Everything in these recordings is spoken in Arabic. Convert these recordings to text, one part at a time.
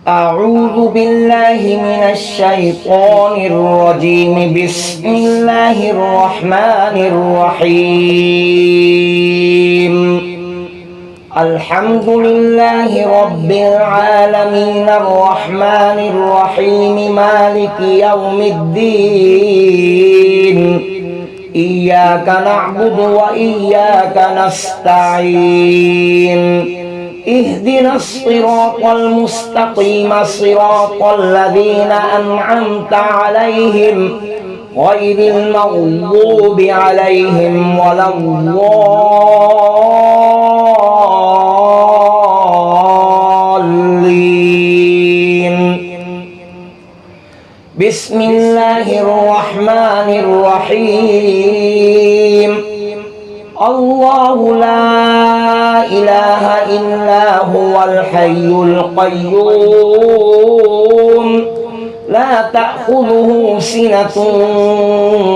أعوذ بالله من الشيطان الرجيم. بسم الله الرحمن الرحيم. الحمد لله رب العالمين الرحمن الرحيم مالك يوم الدين. إياك نعبد وإياك نستعين. اهدنا الصراط المستقيم صراط الذين أنعمت عليهم غير المغضوب عليهم ولا الضالين. بسم الله الرحمن الرحيم. الله لا إله إلا هو الحي القيوم لا تأخذه سنة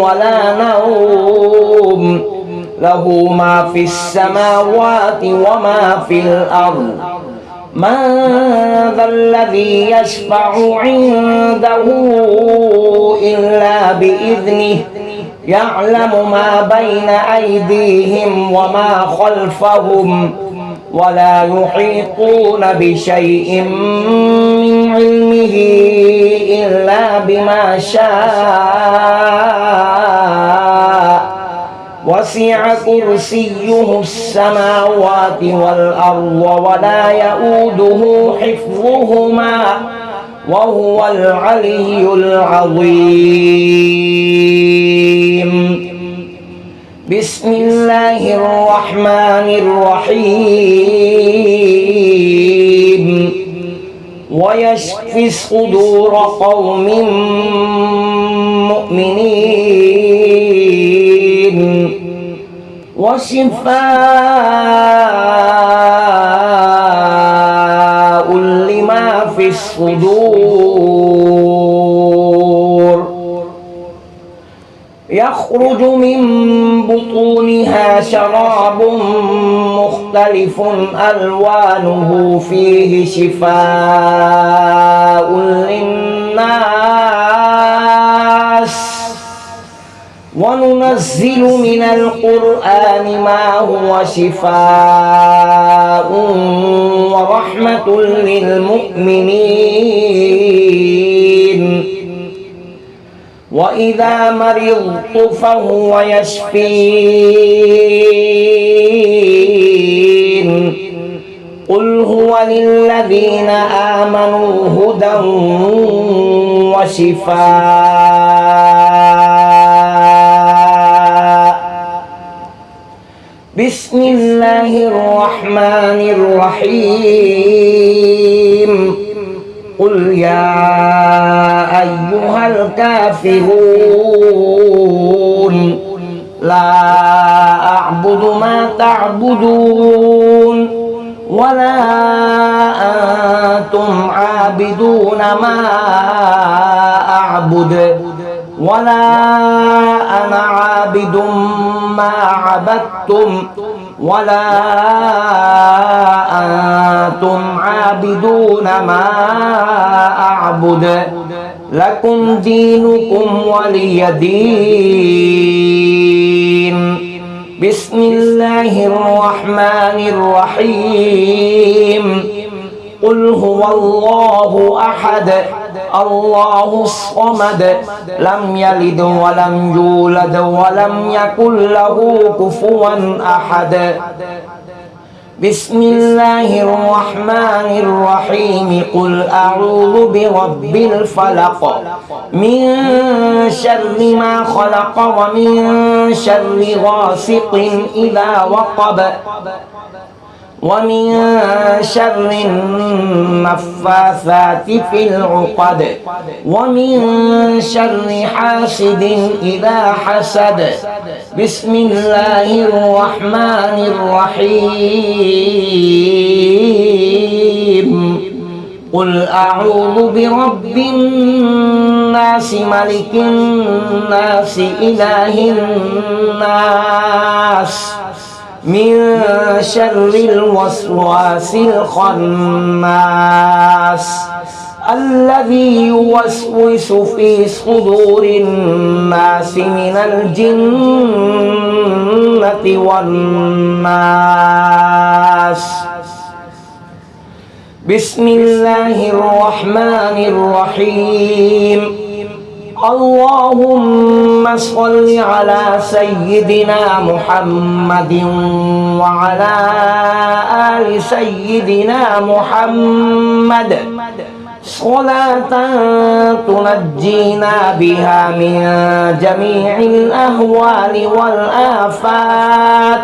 ولا نوم له ما في السماوات وما في الأرض. من ذا الذي يشفع عنده إلا بإذنه يعلم ما بين أيديهم وما خلفهم ولا يحيطون بشيء من علمه إلا بما شاء. وسع كرسيه السماوات والأرض ولا يؤوده حفظهما وهو العلي العظيم. بسم الله الرحمن الرحيم. ويشفي صدور قوم مؤمنين وشفاء لما في الصدور. يخرج من بطونها شراب مختلف ألوانه فيه شفاء للناس. وننزل من القرآن ما هو شفاء ورحمة للمؤمنين. وإذا مرضت فهو يشفين. قل هو للذين آمنوا هدى وشفاء. بسم الله الرحمن الرحيم. قل يا أيها الكافرون لا أعبد ما تعبدون ولا أنتم عابدون ما أعبد ولا أنا عابد ما عبدتم ولا أنتم عابدون ما أعبد لكم دينكم ولي دين. بسم الله الرحمن الرحيم. قل هو الله أحد الله الصمد لم يلد ولم يولد ولم يكن له كفوا أحد. بسم الله الرحمن الرحيم. قل أعوذ برب الفلق من شر ما خلق ومن شر غاسق إذا وقب ومن شر النفاثات في العقد ومن شر حاسد إذا حسد. بسم الله الرحمن الرحيم. قل أعوذ برب الناس ملك الناس إله الناس من شر الوسواس الخناس الذي يوسوس في صدور الناس من الجنة والناس بسم الله الرحمن الرحيم اللهم صل على سيدنا محمد وعلى آل سيدنا محمد صلاة تنجينا بها من جميع الأهوال والآفات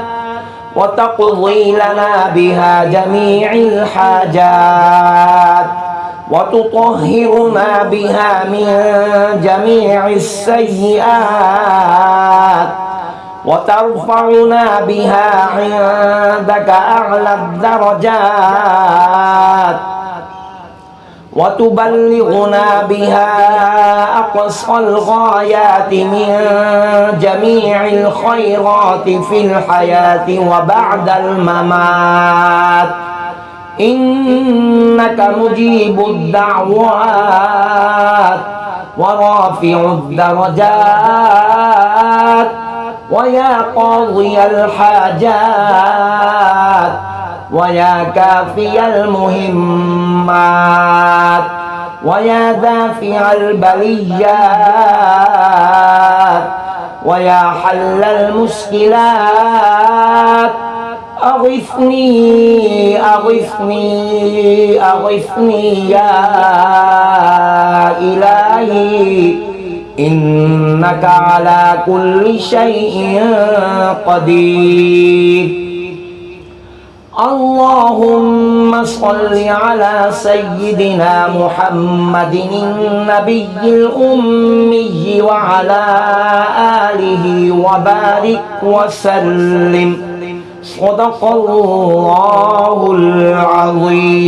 وتقضي لنا بها جميع الحاجات وتطهرنا بها من جميع السيئات وترفعنا بها عندك أعلى الدرجات وتبلغنا بها أقصى الغايات من جميع الخيرات في الحياة وبعد الممات إنك مجيب الدعوات ورافع الدرجات ويا قاضي الحاجات ويا كافي المهمات ويا دافع البليات ويا حل المشكلات أغثني أغثني أغثني يا إلهي إنك على كل شيء قدير اللهم صل على سيدنا محمد النبي الأمي وعلى آله وبارك وسلم صدق الله العظيم